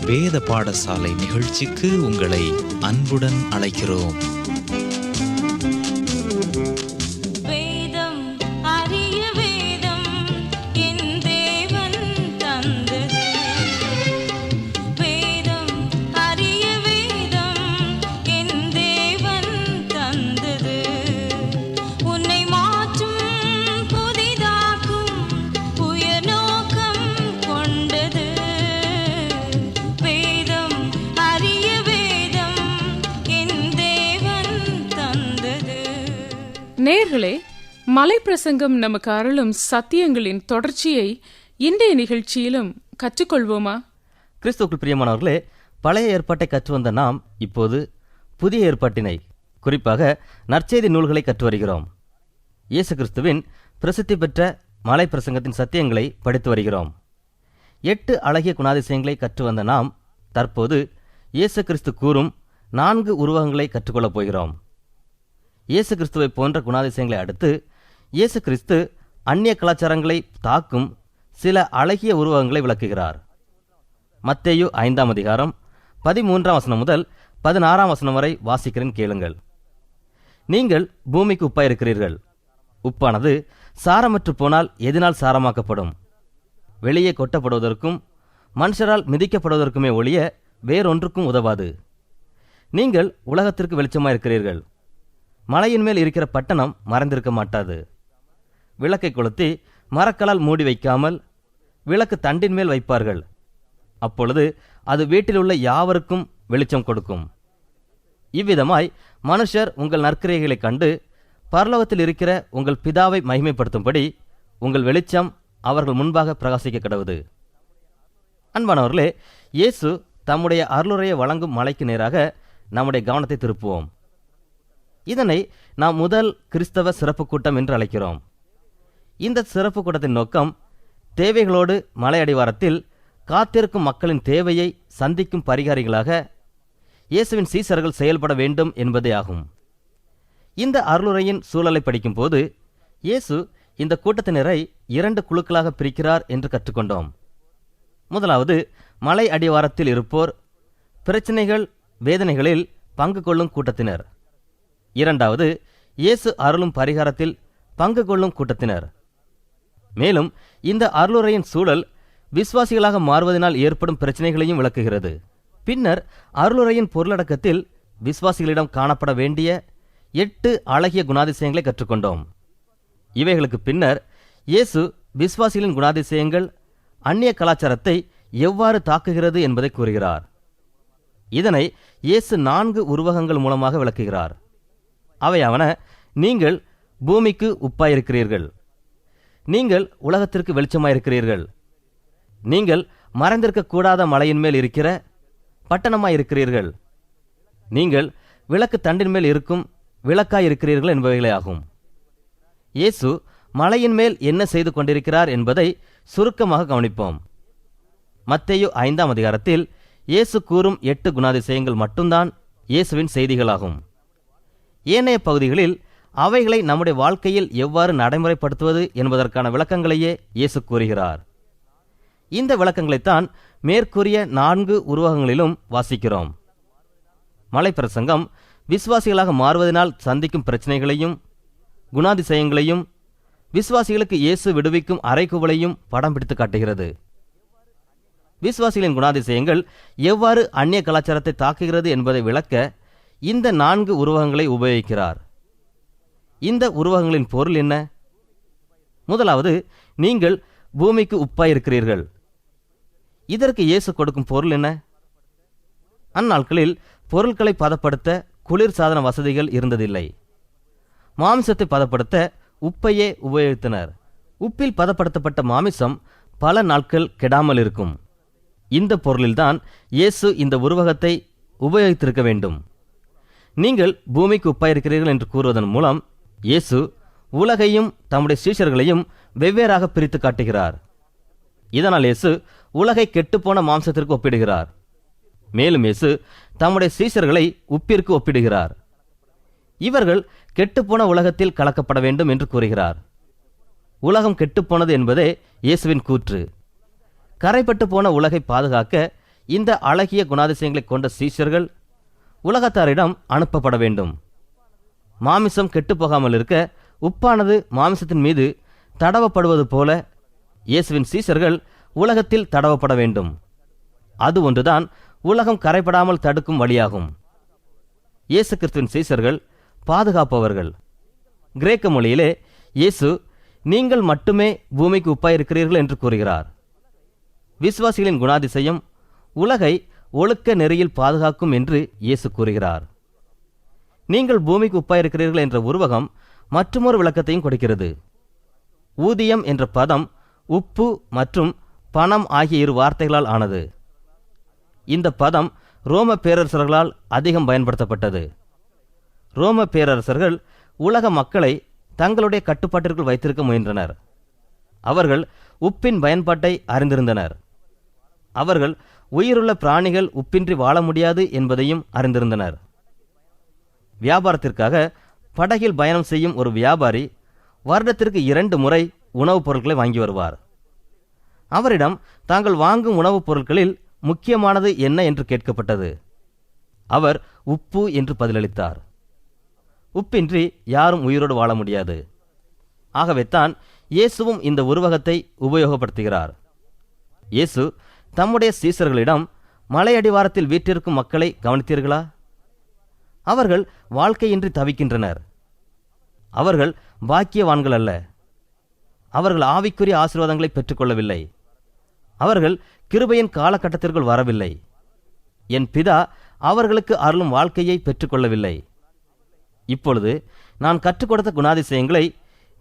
வேத பாடசாலை நிகழ்ச்சிக்கு உங்களை அன்புடன் அழைக்கிறோம். நேயர்களே, மலை பிரசங்கம் நமக்கு அருளும் சத்தியங்களின் தொடர்ச்சியை இன்றைய நிகழ்ச்சியிலும் கற்றுக்கொள்வோமா? கிறிஸ்துவுக்குள் பிரியமானவர்களே, பழைய ஏற்பாட்டை கற்று வந்த நாம் இப்போது புதிய ஏற்பாட்டினை, குறிப்பாக நற்செய்தி நூல்களை கற்று வருகிறோம். இயேசு கிறிஸ்துவின் பிரசித்தி பெற்ற மலை பிரசங்கத்தின் சத்தியங்களை படித்து வருகிறோம். 8 அழகிய குணாதிசயங்களை கற்று வந்த நாம் தற்போது இயேசு கிறிஸ்து கூறும் 4 உருவகங்களை கற்றுக்கொள்ளப் போகிறோம். இயேசு கிறிஸ்துவை போன்ற குணாதிசயங்களை அடுத்து இயேசு கிறிஸ்து அந்நிய கலாச்சாரங்களை தாக்கும் சில அழகிய உருவகங்களை விளக்குகிறார். மத்தேயு 5ஆம் அதிகாரம் 13ஆம் வசனம் முதல் 16ஆம் வசனம் வரை வாசிக்கிறேன், கேளுங்கள். நீங்கள் பூமிக்கு உப்பாயிருக்கிறீர்கள். உப்பானது சாரமற்று போனால் எதனால் சாரமாக்கப்படும்? வெளியே கொட்டப்படுவதற்கும் மனுஷரால் மிதிக்கப்படுவதற்குமே ஒழிய வேறொன்றுக்கும் உதவாது. நீங்கள் உலகத்திற்கு வெளிச்சமாயிருக்கிறீர்கள். மலையின் மேல் இருக்கிற பட்டணம் மறைந்திருக்க மாட்டாது. விளக்கை கொளுத்தி மரக்கலால் மூடி வைக்காமல் விளக்கு தண்டின் மேல் வைப்பார்கள். அப்பொழுது அது வீட்டில் உள்ள யாவருக்கும் வெளிச்சம் கொடுக்கும். இவ்விதமாய் மனுஷர் உங்கள் நற்கிரியைகளை கண்டு பரலோகத்தில் இருக்கிற உங்கள் பிதாவை மகிமைப்படுத்தும்படி உங்கள் வெளிச்சம் அவர்கள் முன்பாக பிரகாசிக்க கடவுது. அன்பானவர்களே, இயேசு தம்முடைய அருளுரையை வழங்கும் மலைக்கு நேராக நம்முடைய கவனத்தை திருப்புவோம். இதனை நாம் முதல் கிறிஸ்தவ சிறப்பு கூட்டம் என்று அழைக்கிறோம். இந்த சிறப்பு கூட்டத்தின் நோக்கம் தேவைகளோடு மலை அடிவாரத்தில் காத்திருக்கும் மக்களின் தேவையை சந்திக்கும் பரிகாரிகளாக இயேசுவின் சீசர்கள் செயல்பட வேண்டும் என்பதே ஆகும். இந்த அருளுரையின் சூழலை படிக்கும் போது இயேசு இந்த கூட்டத்தினரை 2 குழுக்களாக பிரிக்கிறார் என்று கற்றுக்கொண்டோம். முதலாவது, மலை அடிவாரத்தில் இருப்போர், பிரச்சனைகள் வேதனைகளில் பங்கு கொள்ளும் கூட்டத்தினர். இரண்டாவது, இயேசு அருளும் பரிகாரத்தில் பங்கு கொள்ளும் கூட்டத்தினர். மேலும் இந்த அருளுரையின் சூழல் விசுவாசிகளாக மாறுவதனால் ஏற்படும் பிரச்சனைகளையும் விளக்குகிறது. பின்னர் அருளுரையின் பொருளடக்கத்தில் விசுவாசிகளிடம் காணப்பட வேண்டிய 8 அழகிய குணாதிசயங்களை கற்றுக்கொண்டோம். இவைகளுக்கு பின்னர் இயேசு விசுவாசிகளின் குணாதிசயங்கள் அந்நிய கலாச்சாரத்தை எவ்வாறு தாக்குகிறது என்பதை கூறுகிறார். இதனை இயேசு 4 உருவகங்கள் மூலமாக விளக்குகிறார். அவையாவன: நீங்கள் பூமிக்கு உப்பாயிருக்கிறீர்கள், நீங்கள் உலகத்திற்கு வெளிச்சமாயிருக்கிறீர்கள், நீங்கள் மறைந்திருக்கக்கூடாத மலையின் மேல் இருக்கிற பட்டணமாயிருக்கிறீர்கள், நீங்கள் விளக்கு தண்டின் மேல் இருக்கும் விளக்காயிருக்கிறீர்கள் என்பவைகளே ஆகும். இயேசு மலையின் மேல் என்ன செய்து கொண்டிருக்கிறார் என்பதை சுருக்கமாக கவனிப்போம். மத்தேயு 5ஆம் அதிகாரத்தில் இயேசு கூறும் 8 குணாதிசயங்கள் மட்டும்தான் இயேசுவின் செய்திகளாகும். ஏனைய பகுதிகளில் அவைகளை நம்முடைய வாழ்க்கையில் எவ்வாறு நடைமுறைப்படுத்துவது என்பதற்கான விளக்கங்களையே இயேசு கூறுகிறார். இந்த விளக்கங்களைத்தான் மேற்கூறிய 4 உருவகங்களிலும் வாசிக்கிறோம். மலை பிரசங்கம் விசுவாசிகளாக மாறுவதனால் சந்திக்கும் பிரச்சனைகளையும் குணாதிசயங்களையும் விசுவாசிகளுக்கு இயேசு விடுவிக்கும் அறைகூவலையும் படம் பிடித்து காட்டுகிறது. விசுவாசிகளின் குணாதிசயங்கள் எவ்வாறு அந்நிய கலாச்சாரத்தை தாக்குகிறது என்பதை விளக்க இந்த 4 உருவகங்களை உபயோகிக்கிறார். இந்த உருவகங்களின் பொருள் என்ன? முதலாவது, நீங்கள் பூமிக்கு உப்பாயிருக்கிறீர்கள். இதற்கு இயேசு கொடுக்கும் பொருள் என்ன? அந்நாட்களில் பொருட்களை பதப்படுத்த குளிர்சாதன வசதிகள் இருந்ததில்லை. மாமிசத்தை பதப்படுத்த உப்பையே உபயோகித்தனர். உப்பில் பதப்படுத்தப்பட்ட மாமிசம் பல நாட்கள் கெடாமல் இருக்கும். இந்த பொருளில்தான் இயேசு இந்த உருவகத்தை உபயோகித்திருக்க வேண்டும். நீங்கள் பூமிக்கு உப்பாயிருக்கிறீர்கள் என்று கூறுவதன் மூலம் இயேசு உலகையும் தம்முடைய சீஷர்களையும் வெவ்வேறாக பிரித்து காட்டுகிறார். இதனால் இயேசு உலகை கெட்டுப்போன மாம்சத்திற்கு ஒப்பிடுகிறார். மேலும் இயேசு தம்முடைய சீஷர்களை உப்பிற்கு ஒப்பிடுகிறார். இவர்கள் கெட்டுப்போன உலகத்தில் கலக்கப்பட வேண்டும் என்று கூறுகிறார். உலகம் கெட்டுப்போனது என்பதே இயேசுவின் கூற்று. கரைப்பட்டு போன உலகை பாதுகாக்க இந்த அழகிய குணாதிசயங்களை கொண்ட சீஷர்கள் உலகத்தாரிடம் அனுப்பப்பட வேண்டும். மாமிசம் கெட்டுப்போகாமல் இருக்க உப்பானது மாமிசத்தின் மீது தடவப்படுவது போல இயேசுவின் சீஷர்கள் உலகத்தில் தடவப்பட வேண்டும். அது ஒன்றுதான் உலகம் கரைபடாமல் தடுக்கும் வழியாகும். இயேசு கிறிஸ்துவின் சீஷர்கள் பாதுகாப்பவர்கள். கிரேக்க மொழியிலே இயேசு நீங்கள் மட்டுமே பூமிக்கு உப்பாயிருக்கிறீர்கள் என்று கூறுகிறார். விசுவாசிகளின் குணாதிசயம் உலகை ஒழுக்க நெறியில் பாதுகாக்கும் என்று இயேசு கூறுகிறார். நீங்கள் பூமிக்கு உப்பாயிருக்கிறீர்கள் என்ற உருவகம் மற்றுமொரு விளக்கத்தையும் கொடுக்கிறது. ஊதியம் என்ற பதம் உப்பு மற்றும் பணம் ஆகிய இரு வார்த்தைகளால் ஆனது. இந்த பதம் ரோம பேரரசர்களால் அதிகம் பயன்படுத்தப்பட்டது. ரோம பேரரசர்கள் உலக மக்களை தங்களுடைய கட்டுப்பாட்டிற்குள் வைத்திருக்க முயன்றனர். அவர்கள் உப்பின் பயன்பாட்டை அறிந்திருந்தனர். அவர்கள் உயிருள்ள பிராணிகள் உப்பின்றி வாழ முடியாது என்பதையும் அறிந்திருந்தனர். வியாபாரத்திற்காக படகில் பயணம் செய்யும் ஒரு வியாபாரி வருடத்திற்கு 2 முறை உணவுப் பொருட்களை வாங்கி வருவார். அவரிடம் தாங்கள் வாங்கும் உணவுப் பொருட்களில் முக்கியமானது என்ன என்று கேட்கப்பட்டது. அவர் உப்பு என்று பதிலளித்தார். உப்பின்றி யாரும் உயிரோடு வாழ முடியாது. ஆகவே தான் இயேசுவும் இந்த உருவகத்தை உபயோகப்படுத்துகிறார். இயேசு தம்முடைய சீசர்களிடம் மலையடிவாரத்தில் வீற்றிருக்கும் மக்களை கவனித்தீர்களா? அவர்கள் வாழ்க்கையின்றி தவிக்கின்றனர். அவர்கள் பாக்கியவான்கள் அல்ல. அவர்கள் ஆவிக்குரிய ஆசீர்வாதங்களை பெற்றுக்கொள்ளவில்லை. அவர்கள் கிருபையின் காலகட்டத்திற்குள் வரவில்லை. என் பிதா அவர்களுக்கு அருளும் வாழ்க்கையை பெற்றுக்கொள்ளவில்லை. இப்பொழுது நான் கற்றுக் கொடுத்த குணாதிசயங்களை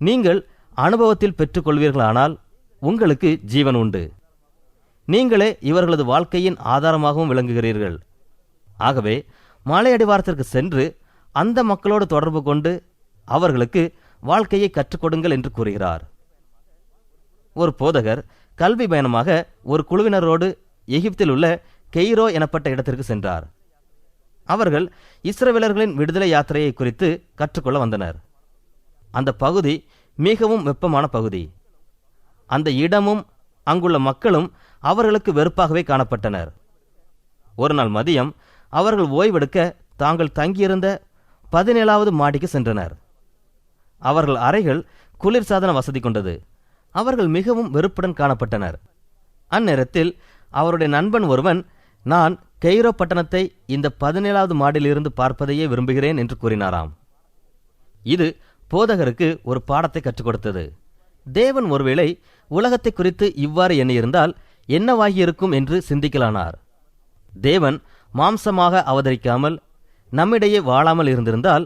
நீங்கள் அனுபவத்தில் பெற்றுக்கொள்வீர்களானால் உங்களுக்கு ஜீவன் உண்டு. நீங்களே இவர்களது வாழ்க்கையின் ஆதாரமாகவும் விளங்குகிறீர்கள். ஆகவே மலையடிவாரத்திற்கு சென்று அந்த மக்களோடு தொடர்பு கொண்டு அவர்களுக்கு வாழ்க்கையை கற்றுக் கொடுங்கள் என்று கூறுகிறார். ஒரு போதகர் கல்வி பயணமாக ஒரு குழுவினரோடு எகிப்தில் உள்ள கெய்ரோ எனப்பட்ட இடத்திற்கு சென்றார். அவர்கள் இஸ்ரவேலர்களின் விடுதலை யாத்திரையை குறித்து கற்றுக்கொள்ள வந்தனர். அந்த பகுதி மிகவும் வெப்பமான பகுதி. அந்த இடமும் அங்குள்ள மக்களும் அவர்களுக்கு வெறுப்பாகவே காணப்பட்டனர். ஒரு நாள் மதியம் அவர்கள் ஓய்வெடுக்க தாங்கள் தங்கியிருந்த 17வது மாடிக்கு சென்றனர். அவர்கள் அறைகள் குளிர்சாதன வசதி கொண்டது. அவர்கள் மிகவும் வெறுப்புடன் காணப்பட்டனர். அந்நேரத்தில் அவருடைய நண்பன் ஒருவன், நான் கெய்ரோ பட்டணத்தை இந்த 17வது மாடியிலிருந்து பார்ப்பதையே விரும்புகிறேன் என்று கூறினாராம். இது போதகருக்கு ஒரு பாடத்தை கற்றுக் கொடுத்தது. தேவன் ஒருவேளை உலகத்தை குறித்து இவ்வாறு எண்ணியிருந்தால் என்னவாகியிருக்கும் என்று சிந்திக்கலானார். தேவன் மாம்சமாக அவதரிக்காமல் நம்மிடையே வாழாமல் இருந்திருந்தால்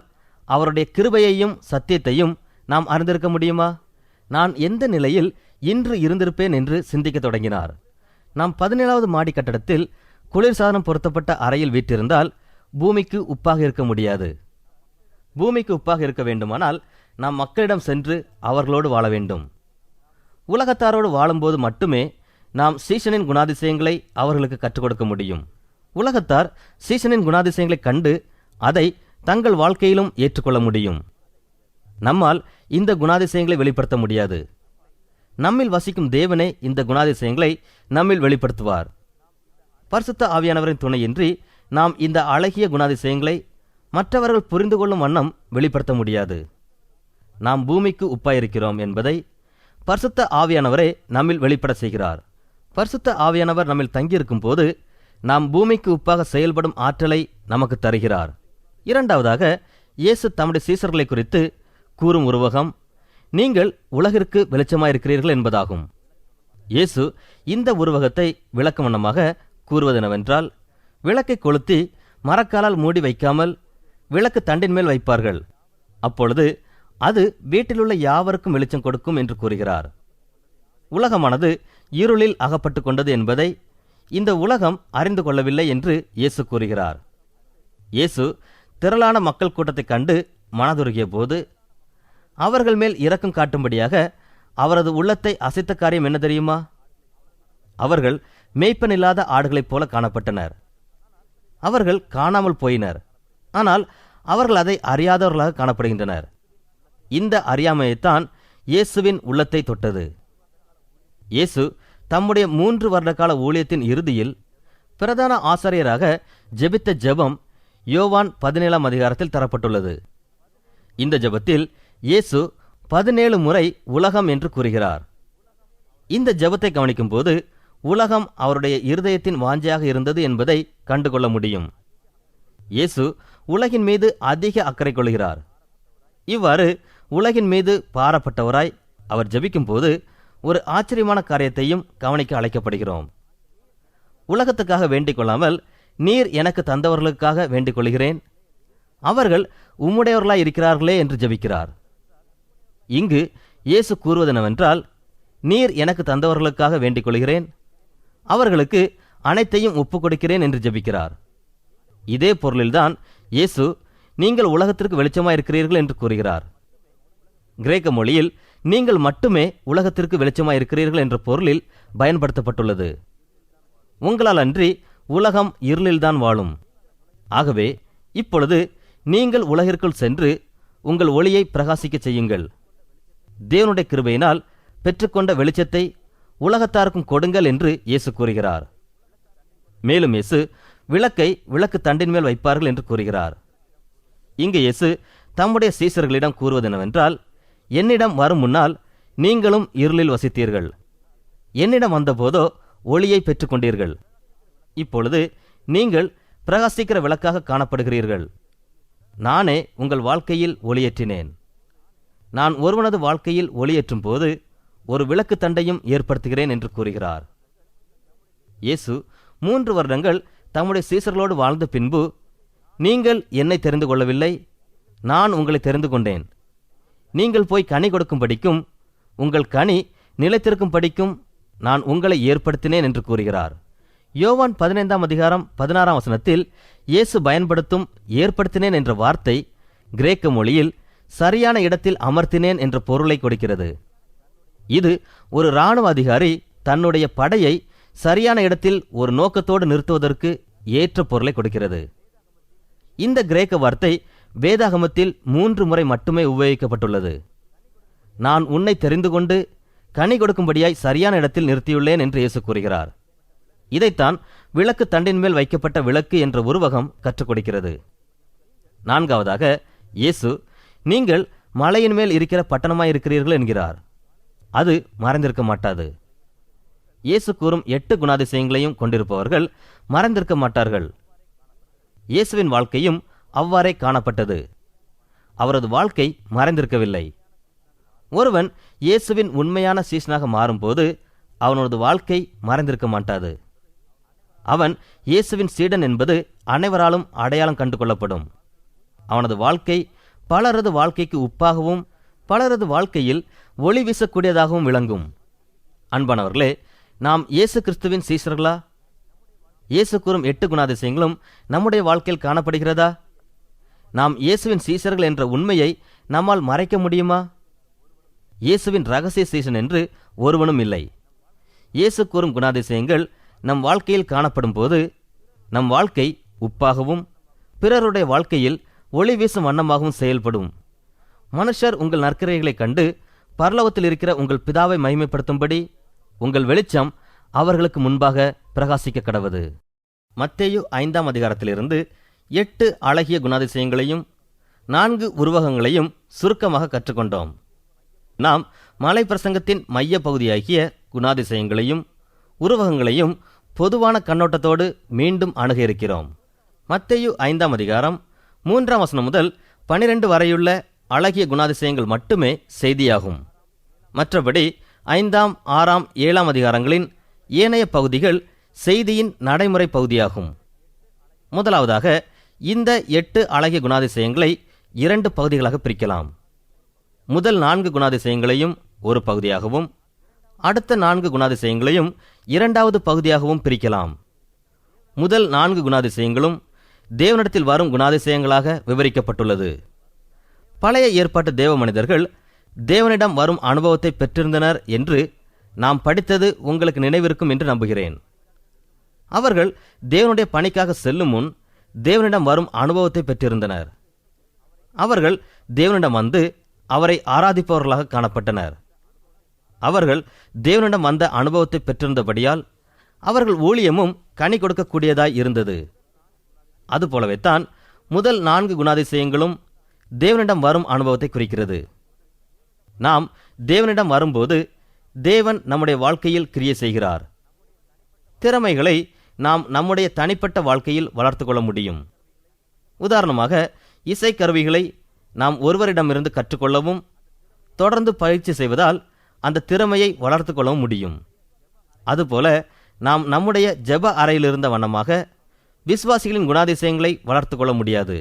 அவருடைய கிருபையையும் சத்தியத்தையும் நாம் அறிந்திருக்க முடியுமா? நான் எந்த நிலையில் இன்று இருந்திருப்பேன் என்று சிந்திக்க தொடங்கினார். நாம் 17வது மாடி கட்டடத்தில் குளிர்சாதனம் பொருத்தப்பட்ட அறையில் வீற்றிருந்தால் பூமிக்கு உப்பாக இருக்க முடியாது. பூமிக்கு உப்பாக இருக்க வேண்டுமானால் நாம் மக்களிடம் சென்று அவர்களோடு வாழ வேண்டும். உலகத்தாரோடு வாழும்போது மட்டுமே நாம் சீசனின் குணாதிசயங்களை அவர்களுக்கு கற்றுக் கொடுக்க முடியும். உலகத்தார் சீசனின் குணாதிசயங்களை கண்டு அதை தங்கள் வாழ்க்கையிலும் ஏற்றுக்கொள்ள முடியும். நம்மால் இந்த குணாதிசயங்களை வெளிப்படுத்த முடியாது. நம்மில் வசிக்கும் தேவனே இந்த குணாதிசயங்களை நம்மில் வெளிப்படுத்துவார். பரிசுத்த ஆவியானவரின் துணையின்றி நாம் இந்த அழகிய குணாதிசயங்களை மற்றவர்கள் புரிந்து கொள்ளும் வண்ணம் வெளிப்படுத்த முடியாது. நாம் பூமிக்கு உப்பாயிருக்கிறோம் என்பதை பரிசுத்த ஆவியானவரே நம்மில் வெளிப்பட செய்கிறார். பரிசுத்த ஆவியானவர் நம்மில் தங்கியிருக்கும் போது நாம் பூமிக்கு உப்பாக செயல்படும் ஆற்றலை நமக்கு தருகிறார். இரண்டாவதாக, இயேசு தம்முடைய சீசர்களை குறித்து கூறும் உருவகம் நீங்கள் உலகிற்கு வெளிச்சமாயிருக்கிறீர்கள் என்பதாகும். இயேசு இந்த உருவகத்தை விளக்கும் வண்ணமாக கூறுவதெனவென்றால், விளக்கை கொளுத்தி மரக்காலால் மூடி வைக்காமல் விளக்கு தண்டின் மேல் வைப்பார்கள். அப்பொழுது அது வீட்டிலுள்ள யாவருக்கும் வெளிச்சம் கொடுக்கும் என்று கூறுகிறார். உலகமானது இருளில் அகப்பட்டு கொண்டது என்பதை இந்த உலகம் அறிந்து கொள்ளவில்லை என்று இயேசு கூறுகிறார். இயேசு திரளான மக்கள் கூட்டத்தைக் கண்டு மனதுருகிய போது அவர்கள் மேல் இரக்கம் காட்டும்படியாக அவரது உள்ளத்தை அசைத்த காரியம் என்ன தெரியுமா? அவர்கள் மேய்ப்பனில்லாத ஆடுகளைப் போல காணப்பட்டனர். அவர்கள் காணாமல் போயினர். ஆனால் அவர்கள் அதை அறியாதவர்களாக காணப்படுகின்றனர். இந்த அறியாமையைத்தான் இயேசுவின் உள்ளத்தை தொட்டது. இயேசு தம்முடைய 3 வருட கால ஊழியத்தின் இறுதியில் பிரதான ஆசாரியராக ஜெபித்த ஜெபம் யோவான் 17ஆம் அதிகாரத்தில் தரப்பட்டுள்ளது. இந்த ஜெபத்தில் இயேசு 17 முறை உலகம் என்று கூறுகிறார். இந்த ஜெபத்தை கவனிக்கும் போது உலகம் அவருடைய இருதயத்தின் வாஞ்சையாக இருந்தது என்பதை கண்டுகொள்ள முடியும். இயேசு உலகின் மீது அதிக அக்கறை கொள்கிறார். இவ்வாறு உலகின் மீது பாரப்பட்டவராய் அவர் ஜெபிக்கும் போது ஒரு ஆச்சரியமான காரியத்தையும் கவனிக்க அழைக்கப்படுகிறோம். உலகத்துக்காக வேண்டிக் கொள்ளாமல், நீர் எனக்கு தந்தவர்களுக்காக வேண்டிக் கொள்கிறேன், அவர்கள் உம்முடையவர்களாய் இருக்கிறார்களே என்று ஜெபிக்கிறார். இங்கு இயேசு கூறுவதெனவென்றால், நீர் எனக்கு தந்தவர்களுக்காக வேண்டிக் கொள்கிறேன், அவர்களுக்கு அனைத்தையும் ஒப்புக் கொடுக்கிறேன் என்று ஜெபிக்கிறார். இதே பொருளில்தான் இயேசு நீங்கள் உலகத்திற்கு வெளிச்சமாயிருக்கிறீர்கள் என்று கூறுகிறார். கிரேக்க மொழியில் நீங்கள் மட்டுமே உலகத்திற்கு வெளிச்சமாயிருக்கிறீர்கள் என்ற பொருளில் பயன்படுத்தப்பட்டுள்ளது. உங்களால் அன்றி உலகம் இருளில்தான் வாழும். ஆகவே இப்பொழுது நீங்கள் உலகிற்குள் சென்று உங்கள் ஒளியை பிரகாசிக்கச் செய்யுங்கள். தேவனுடைய கிருபையினால் பெற்றுக்கொண்ட வெளிச்சத்தை உலகத்தாருக்கும் கொடுங்கள் என்று இயேசு கூறுகிறார். மேலும் இயேசு விளக்கை விளக்கு தண்டின் மேல் வைப்பார்கள் என்று கூறுகிறார். இங்கு இயேசு தம்முடைய சீசர்களிடம் கூறுவதெனவென்றால், என்னிடம் வரும் முன்னால் நீங்களும் இருளில் வசித்தீர்கள், என்னிடம் வந்தபோதோ ஒளியை பெற்றுக்கொண்டீர்கள். இப்பொழுது நீங்கள் பிரகாசிக்கிற விளக்காக காணப்படுகிறீர்கள். நானே உங்கள் வாழ்க்கையில் ஒளியேற்றினேன். நான் ஒருவனது வாழ்க்கையில் ஒளியேற்றும் போது ஒரு விளக்கு தண்டையும் ஏற்படுத்துகிறேன் என்று கூறுகிறார். இயேசு 3 வருடங்கள் தம்முடைய சீசர்களோடு வாழ்ந்த பின்பு, நீங்கள் என்னை தெரிந்து கொள்ளவில்லை, நான் உங்களை தெரிந்து கொண்டேன். நீங்கள் போய் கனி கொடுக்கும்படிக்கும் உங்கள் கனி நிலைத்திருக்கும் படிக்கும் நான் உங்களை ஏற்படுத்தினேன் என்று கூறுகிறார். யோவான் 15ஆம் அதிகாரம் 16ஆம் வசனத்தில் இயேசு பயன்படுத்தும் ஏற்படுத்தினேன் என்ற வார்த்தை கிரேக்க மொழியில் சரியான இடத்தில் அமர்த்தினேன் என்ற பொருளை கொடுக்கிறது. இது ஒரு இராணுவ அதிகாரி தன்னுடைய படையை சரியான இடத்தில் ஒரு நோக்கத்தோடு நிறுத்துவதற்கு ஏற்ற பொருளை கொடுக்கிறது. இந்த கிரேக்க வார்த்தை வேதாகமத்தில் 3 முறை மட்டுமே உபயோகிக்கப்பட்டுள்ளது. நான் உன்னை தெரிந்து கொண்டு கனி கொடுக்கும்படியாய் சரியான இடத்தில் நிறுத்தியுள்ளேன் என்று இயேசு கூறுகிறார். இதைத்தான் விளக்கு தண்டின் மேல் வைக்கப்பட்ட விளக்கு என்ற உருவகம் கற்றுக் கொடுக்கிறது. 4ஆவதாக இயேசு நீங்கள் மலையின் மேல் இருக்கிற பட்டணமாய் இருக்கிறீர்கள் என்கிறார். அது மறைந்திருக்க மாட்டாது. இயேசு கூறும் 8 குணாதிசயங்களையும் கொண்டிருப்பவர்கள் மறைந்திருக்க மாட்டார்கள். இயேசுவின் வாழ்க்கையும் அவ்வாறே காணப்பட்டது. அவரது வாழ்க்கை மறைந்திருக்கவில்லை. ஒருவன் இயேசுவின் உண்மையான சீஷனாக மாறும்போது அவனது வாழ்க்கை மறைந்திருக்க மாட்டாது. அவன் இயேசுவின் சீடன் என்பது அனைவராலும் அடையாளம் கண்டு கொள்ளப்படும். அவனது வாழ்க்கை பலரது வாழ்க்கைக்கு உப்பாகவும் பலரது வாழ்க்கையில் ஒளி வீசக்கூடியதாகவும் விளங்கும். அன்பானவர்களே, நாம் இயேசு கிறிஸ்துவின் சீஷர்களா? இயேசு கூறும் 8 குணாதிசயங்களும் நம்முடைய வாழ்க்கையில் காணப்படுகிறதா? நாம் இயேசுவின் சீஷர்கள் என்ற உண்மையை நம்மால் மறைக்க முடியுமா? இயேசுவின் ரகசிய சீஷன் என்று ஒருவனும் இல்லை. இயேசு கூறும் குணாதிசயங்கள் நம் வாழ்க்கையில் காணப்படும் போது நம் வாழ்க்கை உப்பாகவும் பிறருடைய வாழ்க்கையில் ஒளி வீசும் வண்ணமாகவும் செயல்படும். மனுஷர் உங்கள் நற்கிரியைகளைக் கண்டு பரலோகத்தில் இருக்கிற உங்கள் பிதாவை மகிமைப்படுத்தும்படி உங்கள் வெளிச்சம் அவர்களுக்கு முன்பாக பிரகாசிக்க கடவது. மத்தேயு 5ஆம் அதிகாரத்திலிருந்து 8 அழகிய குணாதிசயங்களையும் 4 உருவகங்களையும் சுருக்கமாக கற்றுக்கொண்டோம். நாம் மலை பிரசங்கத்தின் மைய பகுதியாகிய குணாதிசயங்களையும் உருவகங்களையும் பொதுவான கண்ணோட்டத்தோடு மீண்டும் அணுக இருக்கிறோம். மத்தேயு 5ஆம் அதிகாரம் 3ஆம் வசனம் முதல் 12 வரையுள்ள அழகிய குணாதிசயங்கள் மட்டுமே செய்தியாகும். மற்றபடி 5ஆம் 6ஆம் 7ஆம் அதிகாரங்களின் ஏனைய பகுதிகள் செய்தியின் நடைமுறை பகுதியாகும். முதலாவதாக இந்த 8 அழகிய குணாதிசயங்களை 2 பகுதிகளாக பிரிக்கலாம். முதல் 4 குணாதிசயங்களையும் ஒரு பகுதியாகவும் அடுத்த 4 குணாதிசயங்களையும் 2வது பகுதியாகவும் பிரிக்கலாம். முதல் 4 குணாதிசயங்களும் தேவனிடத்தில் வரும் குணாதிசயங்களாக விவரிக்கப்பட்டுள்ளது. பழைய ஏற்பாட்டு தேவ மனிதர்கள் தேவனிடம் வரும் அனுபவத்தை பெற்றிருந்தனர் என்று நாம் படித்தது உங்களுக்கு நினைவிருக்கும் என்று நம்புகிறேன். அவர்கள் தேவனுடைய பணிக்காக செல்லும் முன் தேவனிடம் வரும் அனுபவத்தை பெற்றிருந்தனர். அவர்கள் தேவனிடம் வந்து அவரை ஆராதிப்பவர்களாக காணப்பட்டனர். அவர்கள் தேவனிடம் வந்த அனுபவத்தை பெற்றிருந்தபடியால் அவர்கள் ஊழியமும் கனி கொடுக்கக்கூடியதாய் இருந்தது. அதுபோலவே தான் முதல் 4 குணாதிசயங்களும் தேவனிடம் வரும் அனுபவத்தை குறிக்கிறது. நாம் தேவனிடம் வரும்போது தேவன் நம்முடைய வாழ்க்கையில் கிரியை செய்கிறார். திறமைகளை நாம் நம்முடைய தனிப்பட்ட வாழ்க்கையில் வளர்த்து கொள்ள முடியும். உதாரணமாக, இசைக்கருவிகளை நாம் ஒருவரிடமிருந்து கற்றுக்கொள்ளவும் தொடர்ந்து பயிற்சி செய்வதால் அந்த திறமையை வளர்த்து கொள்ளவும் முடியும். அதுபோல நாம் நம்முடைய ஜெப அறையிலிருந்த வண்ணமாக விசுவாசிகளின் குணாதிசயங்களை வளர்த்து கொள்ள முடியாது.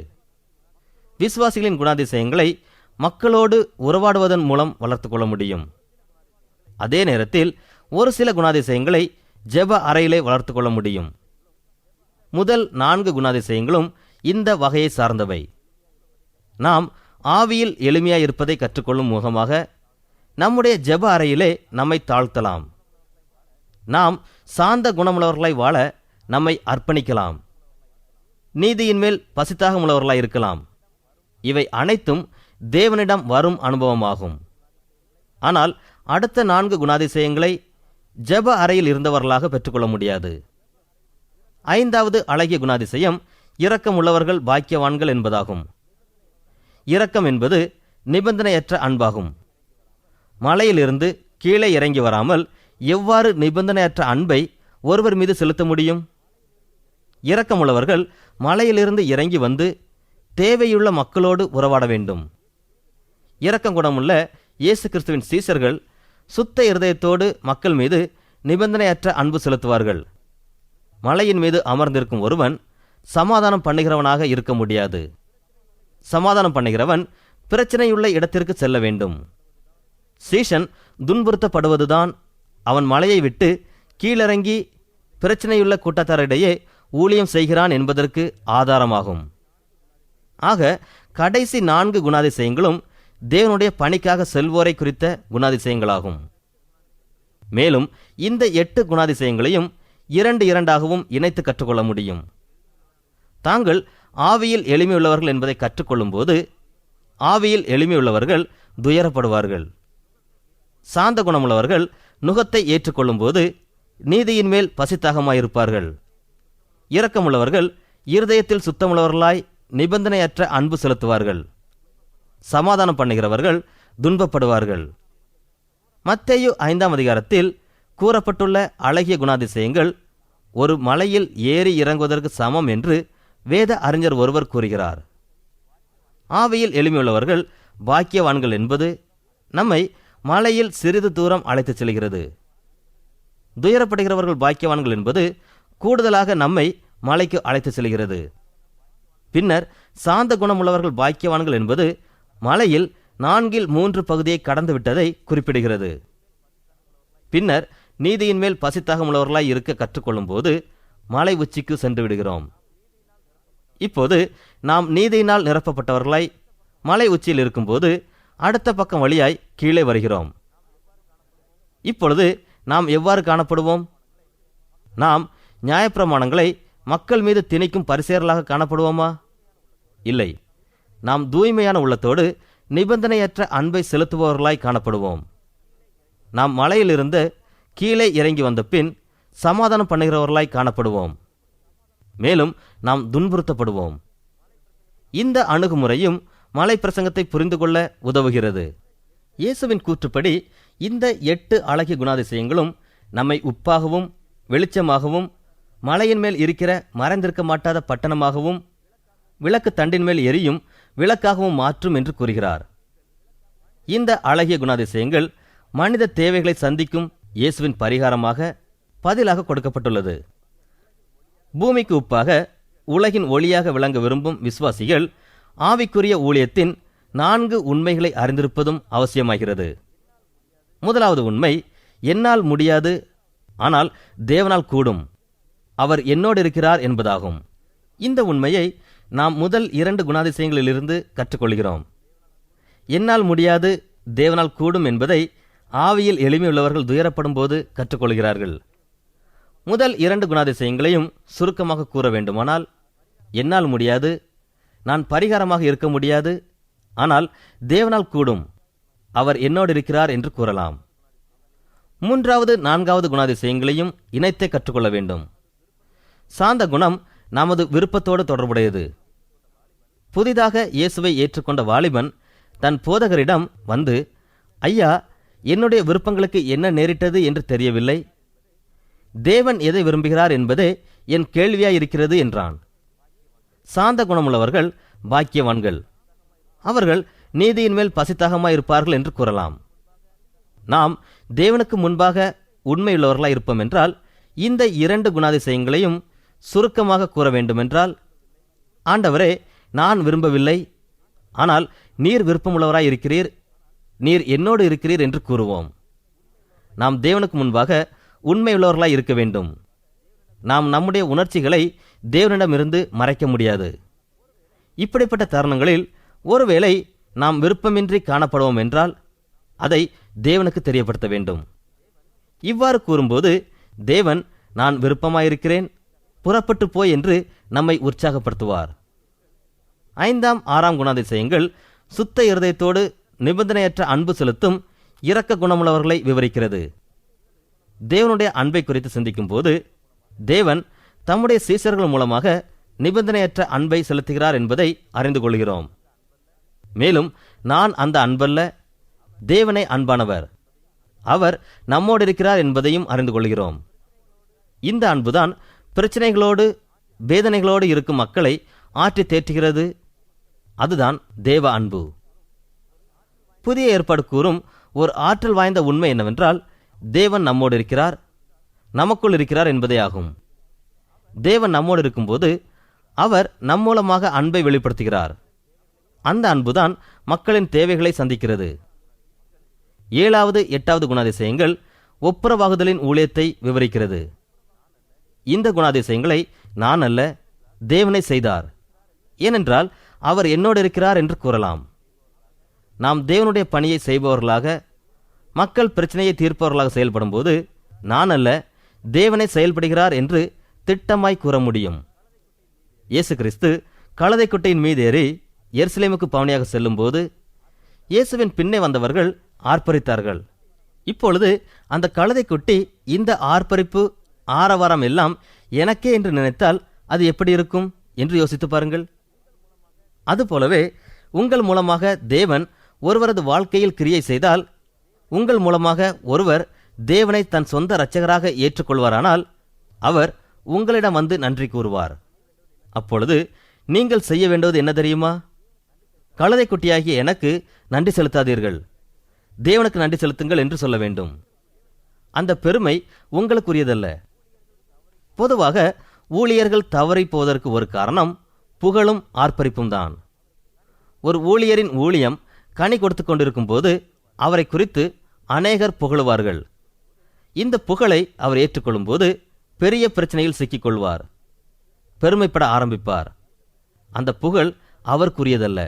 விசுவாசிகளின் குணாதிசயங்களை மக்களோடு உறவாடுவதன் மூலம் வளர்த்து கொள்ள முடியும். அதே நேரத்தில் ஒரு சில குணாதிசயங்களை ஜெப அறையிலே வளர்த்து கொள்ள முடியும். முதல் 4 குணாதிசயங்களும் இந்த வகையை சார்ந்தவை. நாம் ஆவியில் எளிமையாய் இருப்பதை கற்றுக்கொள்ளும் முகமாக நம்முடைய ஜெப அறையிலே நம்மை தாழ்த்தலாம். நாம் சாந்த குணமுள்ளவர்களாய் வாழ நம்மை அர்ப்பணிக்கலாம். நீதியின் மேல் பசித்தாகமுள்ளவர்களாய் இருக்கலாம். இவை அனைத்தும் தேவனிடம் வரும் அனுபவமாகும். ஆனால் அடுத்த 4 குணாதிசயங்களை ஜெப அறையில் இருந்தவர்களாக பெற்றுக்கொள்ள முடியாது. 5வது அழகிய குணாதிசயம் இரக்கம் உள்ளவர்கள் பாக்கியவான்கள் என்பதாகும். இரக்கம் என்பது நிபந்தனையற்ற அன்பாகும். மலையிலிருந்து கீழே இறங்கி வராமல் எவ்வாறு நிபந்தனையற்ற அன்பை ஒருவர் மீது செலுத்த முடியும்? இரக்கமுள்ளவர்கள் மலையிலிருந்து இறங்கி வந்து தேவையுள்ள மக்களோடு உறவாட வேண்டும். இரக்கம் குணமுள்ள இயேசு கிறிஸ்துவின் சீசர்கள் சுத்த இருதயத்தோடு மக்கள் மீது நிபந்தனையற்ற அன்பு செலுத்துவார்கள். மலையின் மீது அமர்ந்திருக்கும் ஒருவன் சமாதானம் பண்ணுகிறவனாக இருக்க முடியாது. சமாதானம் பண்ணுகிறவன் பிரச்சனையுள்ள இடத்திற்கு செல்ல வேண்டும். சீஷன் துன்புறுத்தப்படுவதுதான் அவன் மலையை விட்டு கீழிறங்கி பிரச்சனையுள்ள கூட்டத்தாரிடையே ஊழியம் செய்கிறான் என்பதற்கு ஆதாரமாகும். ஆக கடைசி 4 குணாதிசயங்களும் தேவனுடைய பணிக்காக செல்வோரை குறித்த குணாதிசயங்களாகும். மேலும் இந்த 8 குணாதிசயங்களையும் 2 இணைத்து கற்றுக்கொள்ள முடியும். தாங்கள் ஆவியில் எளிமையுள்ளவர்கள் என்பதை கற்றுக்கொள்ளும் போது ஆவியில் எளிமையுள்ளவர்கள் துயரப்படுவார்கள். சாந்த குணமுள்ளவர்கள் நுகத்தை ஏற்றுக்கொள்ளும் போது நீதியின் மேல் பசித்தாகமாயிருப்பார்கள். இரக்கமுள்ளவர்கள் இருதயத்தில் சுத்தமுள்ளவர்களாய் நிபந்தனையற்ற அன்பு செலுத்துவார்கள். சமாதானம் பண்ணுகிறவர்கள் துன்பப்படுவார்கள். மத்தேயு 5ஆம் அதிகாரத்தில் கூறப்பட்டுள்ள அழகிய குணாதிசயங்கள் ஒரு மலையில் ஏறி இறங்குவதற்கு சமம் என்று வேத அறிஞர் ஒருவர் கூறுகிறார். ஆவியில் எளிமையுள்ளவர்கள் பாக்கியவான்கள் என்பது நம்மை மலையில் சிறிது தூரம் அழைத்துச் செல்கிறது. துயரப்படுகிறவர்கள் பாக்கியவான்கள் என்பது கூடுதலாக நம்மை மலைக்கு அழைத்துச் செல்கிறது. பின்னர் சாந்த குணமுள்ளவர்கள் பாக்கியவான்கள் என்பது மலையில் 4/3 பகுதியை கடந்துவிட்டதை குறிப்பிடுகிறது. பின்னர் நீதியின் மேல் பசித்தாகமுள்ளவர்களாய் இருக்க கற்றுக்கொள்ளும் போது மலை உச்சிக்கு சென்று விடுகிறோம். இப்போது நாம் நீதியினால் நிரப்பப்பட்டவர்களாய் மலை உச்சியில் இருக்கும்போது அடுத்த பக்கம் வழியாய் கீழே வருகிறோம். இப்பொழுது நாம் எவ்வாறு காணப்படுவோம்? நாம் நியாயப்பிரமாணங்களை மக்கள் மீது திணிக்கும் பரிசேயர்களாக காணப்படுவோமா? இல்லை. நாம் தூய்மையான உள்ளத்தோடு நிபந்தனையற்ற அன்பை செலுத்துபவர்களாய் காணப்படுவோம். நாம் மலையிலிருந்து கீழே இறங்கி வந்த பின் சமாதானம் பண்ணுகிறவர்களாய் காணப்படுவோம். மேலும் நாம் துன்புறுத்தப்படுவோம். இந்த அணுகுமுறையும் மலை பிரசங்கத்தை புரிந்து கொள்ள உதவுகிறது. இயேசுவின் கூற்றுப்படி இந்த 8 அழகிய குணாதிசயங்களும் நம்மை உப்பாகவும் வெளிச்சமாகவும் மலையின் மேல் இருக்கிற மறைந்திருக்க மாட்டாத பட்டணமாகவும் விளக்கு தண்டின் மேல் எரியும் விளக்காகவும் மாற்றும் என்று கூறுகிறார். இந்த அழகிய குணாதிசயங்கள் மனித தேவைகளை சந்திக்கும் இயேசுவின் பரிகாரமாக பதிலாக கொடுக்கப்பட்டுள்ளது. பூமிக்கு உப்பாக உலகின் ஒளியாக விளங்க விரும்பும் விசுவாசிகள் ஆவிக்குரிய ஊழியத்தின் 4 உண்மைகளை அறிந்திருப்பதும் அவசியமாகிறது. முதலாவது உண்மை, என்னால் முடியாது, ஆனால் தேவனால் கூடும், அவர் என்னோடு இருக்கிறார் என்பதாகும். இந்த உண்மையை நாம் முதல் 2 குணாதிசயங்களிலிருந்து கற்றுக்கொள்கிறோம். என்னால் முடியாது, தேவனால் கூடும் என்பதை ஆவியில் எளிமையுள்ளவர்கள் துயரப்படும் போது கற்றுக்கொள்கிறார்கள். முதல் 2 குணாதிசயங்களையும் சுருக்கமாக கூற வேண்டுமானால், என்னால் முடியாது, நான் பரிகாரமாக இருக்க முடியாது, ஆனால் தேவனால் கூடும், அவர் என்னோடு இருக்கிறார் என்று கூறலாம். மூன்றாவது 4வது குணாதிசயங்களையும் இணைத்தே கற்றுக்கொள்ள வேண்டும். சாந்த குணம் நமது விருப்பத்தோடு தொடர்புடையது. புதிதாக இயேசுவை ஏற்றுக்கொண்ட வாலிபன் தன் போதகரிடம் வந்து, ஐயா, என்னுடைய விருப்பங்களுக்கு என்ன நேரிட்டது என்று தெரியவில்லை. தேவன் எதை விரும்புகிறார் என்பதே என் கேள்வியாயிருக்கிறது என்றான். சாந்த குணமுள்ளவர்கள் பாக்கியவான்கள், அவர்கள் நீதியின் மேல் பசித்தாகமாயிருப்பார்கள் என்று கூறலாம். நாம் தேவனுக்கு முன்பாக உண்மையுள்ளவர்களாய் இருப்போம் என்றால் இந்த 2 குணாதிசயங்களையும் சுருக்கமாக கூற வேண்டுமென்றால், ஆண்டவரே, நான் விரும்பவில்லை, ஆனால் நீர் விருப்பமுள்ளவராய் இருக்கிறீர், நீர் என்னோடு இருக்கிறீர் என்று கூறுவோம். நாம் தேவனுக்கு முன்பாக உண்மையுள்ளவர்களாய் இருக்க வேண்டும். நாம் நம்முடைய உணர்ச்சிகளை தேவனிடமிருந்து மறைக்க முடியாது. இப்படிப்பட்ட தருணங்களில் ஒருவேளை நாம் விருப்பமின்றி காணப்படுவோம் என்றால் அதை தேவனுக்கு தெரியப்படுத்த வேண்டும். இவ்வாறு கூறும்போது தேவன், நான் விருப்பமாயிருக்கிறேன், புறப்பட்டு போய் என்று நம்மை உற்சாகப்படுத்துவார். 5ஆம் 6ஆம் குணாதிசயங்கள் சுத்த இருதயத்தோடு நிபந்தனையற்ற அன்பு செலுத்தும் இரக்க குணமுள்ளவர்களை விவரிக்கிறது. தேவனுடைய அன்பை குறித்து சிந்திக்கும் போது தேவன் தம்முடைய சீசர்கள் மூலமாக நிபந்தனையற்ற அன்பை செலுத்துகிறார் என்பதை அறிந்து கொள்கிறோம். மேலும் நான் அந்த அன்பல்ல, தேவனை அன்பானவர், அவர் நம்மோடு இருக்கிறார் என்பதையும் அறிந்து கொள்கிறோம். இந்த அன்புதான் பிரச்சனைகளோடு வேதனைகளோடு இருக்கும் மக்களை ஆற்றி தேற்றுகிறது. அதுதான் தேவ அன்பு. புதிய ஏற்பாடு கூறும் ஒரு ஆற்றல் வாய்ந்த உண்மை என்னவென்றால், தேவன் நம்மோடு இருக்கிறார், நமக்குள் இருக்கிறார் என்பதே ஆகும். தேவன் நம்மோடு இருக்கும்போது அவர் நம் மூலமாக அன்பை வெளிப்படுத்துகிறார். அந்த அன்புதான் மக்களின் தேவைகளை சந்திக்கிறது. 7வது 8வது குணாதிசயங்கள் ஒப்புரவாகுதலின் ஊழியத்தை விவரிக்கிறது. இந்த குணாதிசயங்களை நான் அல்ல, தேவனை செய்தார், ஏனென்றால் அவர் என்னோடு இருக்கிறார் என்று கூறலாம். நாம் தேவனுடைய பணியை செய்பவர்களாக, மக்கள் பிரச்சனையை தீர்ப்பவர்களாக செயல்படும் போது நான் அல்ல, தேவனை செயல்படுகிறார் என்று திட்டமாய் கூற முடியும். இயேசு கிறிஸ்து கழுதை குட்டையின் மீது ஏறி எருசலேமுக்கு பவனியாக செல்லும் போது இயேசுவின் பின்னே வந்தவர்கள் ஆர்ப்பரித்தார்கள். இப்பொழுது அந்த கழுதை குட்டி இந்த ஆர்ப்பரிப்பு ஆரவாரம் எல்லாம் எனக்கே என்று நினைத்தால் அது எப்படி இருக்கும் என்று யோசித்து பாருங்கள். அதுபோலவே உங்கள் மூலமாக தேவன் ஒருவரது வாழ்க்கையில் கிரியை செய்தால், உங்கள் மூலமாக ஒருவர் தேவனை தன் சொந்த இரட்சகராக ஏற்றுக்கொள்வாரானால் அவர் உங்களிடம் வந்து நன்றி கூறுவார். அப்பொழுது நீங்கள் செய்ய வேண்டுவது என்ன தெரியுமா? கழுதை குட்டியாகிய எனக்கு நன்றி செலுத்தாதீர்கள், தேவனுக்கு நன்றி செலுத்துங்கள் என்று சொல்ல வேண்டும். அந்த பெருமை உங்களுக்குரியதல்ல. பொதுவாக ஊழியர்கள் தவறி போவதற்கு ஒரு காரணம் புகழும் ஆர்ப்பரிப்பும் தான். ஒரு ஊழியரின் ஊழியம் கனி கொடுத்து கொண்டிருக்கும் போது அவரை குறித்து அநேகர் புகழுவார்கள். இந்த புகழை அவர் ஏற்றுக்கொள்ளும் போது பெரிய பிரச்சனையில் சிக்கிக்கொள்வார், பெருமைப்பட ஆரம்பிப்பார். அந்த புகழ் அவருக்குரியதல்ல.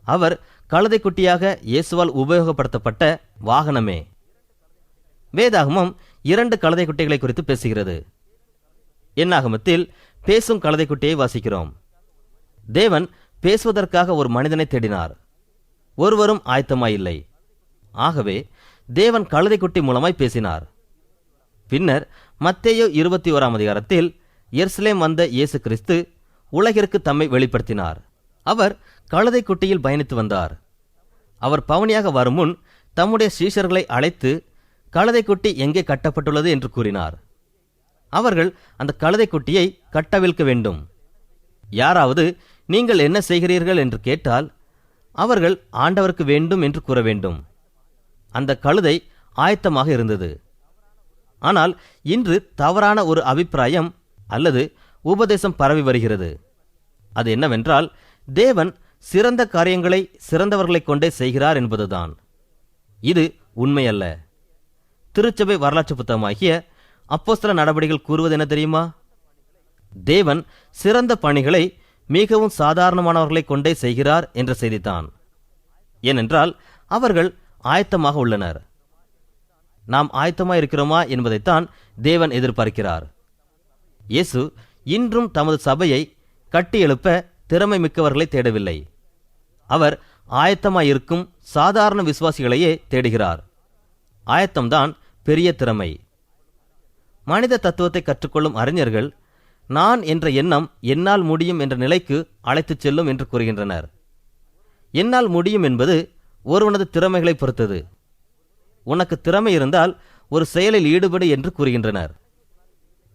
அவர் கழுதை குட்டியாக இயேசுவால் உபயோகப்படுத்தப்பட்ட வாகனமே. வேதாகமம் 2 கழுதை குட்டிகளை குறித்து பேசுகிறது. என்னாகமத்தில் பேசும் கழுதை குட்டியை வாசிக்கிறோம். தேவன் பேசுவதற்காக ஒரு மனிதனை தேடினார், ஒருவரும் ஆயத்தமாயில்லை. ஆகவே தேவன் கழுதை குட்டி மூலமாய் பேசினார். பின்னர் மத்தேயு 21ஆம் அதிகாரத்தில் எருசலேம் வந்த இயேசு கிறிஸ்து உலகிற்கு தம்மை வெளிப்படுத்தினார். அவர் கழுதை குட்டியில் பயணித்து வந்தார். அவர் பவனியாக வரும் முன் தம்முடைய சீஷர்களை அழைத்து கழுதை குட்டி எங்கே கட்டப்பட்டுள்ளது என்று கூறினார். அவர்கள் அந்த கழுதை குட்டியை கட்டவிழ்க்க வேண்டும். யாராவது நீங்கள் என்ன செய்கிறீர்கள் என்று கேட்டால் அவர்கள் ஆண்டவருக்கு வேண்டும் என்று கூற வேண்டும். அந்த கழுதை ஆயத்தமாக இருந்தது. ஆனால் இன்று தவறான ஒரு அபிப்பிராயம் அல்லது உபதேசம் பரவி வருகிறது. அது என்னவென்றால், தேவன் சிறந்த காரியங்களை சிறந்தவர்களை கொண்டே செய்கிறார் என்பதுதான். இது உண்மையல்ல. திருச்சபை வரலாற்று புத்தகமாகிய அப்போஸ்தல நடவடிக்கைகள் கூறுவது என்ன தெரியுமா? தேவன் சிறந்த பணிகளை மிகவும் சாதாரணமானவர்களை கொண்டே செய்கிறார் என்ற செய்திதான். ஏனென்றால் அவர்கள் ஆயத்தமாக உள்ளனர். நாம் ஆயத்தமாக இருக்கிறோமா என்பதைத்தான் தேவன் எதிர்பார்க்கிறார். இயேசு இன்றும் தமது சபையை கட்டி எழுப்ப திறமை மிக்கவர்களை தேடவில்லை. அவர் ஆயத்தமாயிருக்கும் சாதாரண விசுவாசிகளையே தேடுகிறார். ஆயத்தம்தான் பெரிய திறமை. மனித தத்துவத்தை கற்றுக்கொள்ளும் அறிஞர்கள் நான் என்ற எண்ணம் என்னால் முடியும் என்ற நிலைக்கு அழைத்துச் செல்லும் என்று கூறுகின்றனர். என்னால் முடியும் என்பது ஒருவனது திறமைகளை பொறுத்தது. உனக்கு திறமை இருந்தால் ஒரு செயலில் ஈடுபடு என்று கூறுகின்றனர்.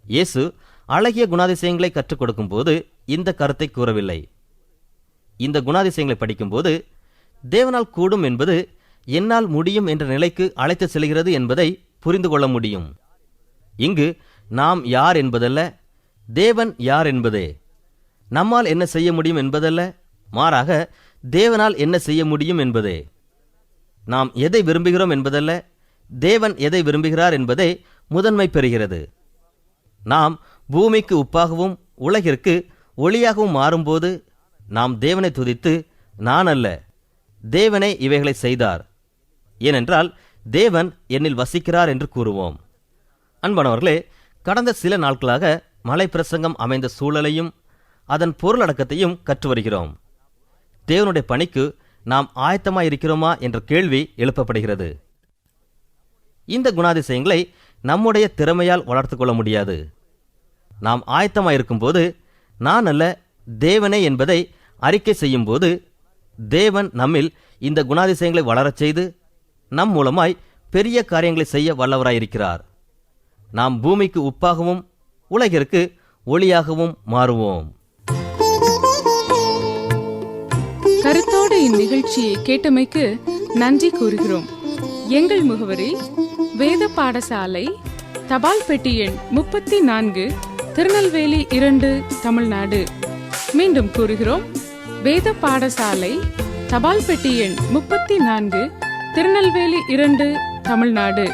இயேசு அழகிய குணாதிசயங்களை கற்றுக் கொடுக்கும் போது இந்த கருத்தை கூறவில்லை. இந்த குணாதிசயங்களை படிக்கும்போது தேவனால் கூடும் என்பது என்னால் முடியும் என்ற நிலைக்கு அழைத்து செல்கிறது என்பதை புரிந்து கொள்ள முடியும். இங்கு நாம் யார் என்பதல்ல, தேவன் யார் என்பதே. நம்மால் என்ன செய்ய முடியும் என்பதல்ல, மாறாக தேவனால் என்ன செய்ய முடியும் என்பதே. நாம் எதை விரும்புகிறோம் என்பதல்ல, தேவன் எதை விரும்புகிறார் என்பதே முதன்மை பெறுகிறது. நாம் பூமிக்கு உப்பாகவும் உலகிற்கு ஒளியாகவும் மாறும்போது நாம் தேவனை துதித்து நான் அல்ல, தேவனே இவைகளை செய்தார், ஏனென்றால் தேவன் என்னில் வசிக்கிறார் என்று கூறுவோம். அன்பானவர்களே, கடந்த சில நாட்களாக மலை பிரசங்கம் அமைந்த சூழலையும் அதன் பொருளடக்கத்தையும் கற்று வருகிறோம். தேவனுடைய பணிக்கு நாம் ஆயத்தமாயிருக்கிறோமா என்ற கேள்வி எழுப்பப்படுகிறது. இந்த குணாதிசயங்களை நம்முடைய திறமையால் வளர்த்து கொள்ள முடியாது. நாம் ஆயத்தமாயிருக்கும் போது நான் அல்ல, தேவனே என்பதை அறிக்கை செய்யும் போது தேவன் நம்மில் இந்த குணாதிசயங்களை வளரச் செய்து நம் மூலமாய் பெரிய காரியங்களை செய்ய வல்லவராயிருக்கிறார். நாம் பூமிக்கு உப்பாகவும் உலகிற்கு ஒளியாகவும் மாறுவோம். கருத்தோடு இந்நிகழ்ச்சியை கேட்டமைக்கு நன்றி கூறுகிறோம். எங்கள் முகவரி வேத பாடசாலை, தபால் பெட்டி எண் 34, திருநெல்வேலி 2, தமிழ்நாடு. மீண்டும் கூறுகிறோம், வேத பாடசாலை, தபால் பெட்டி எண் 34, திருநெல்வேலி 2, தமிழ்நாடு.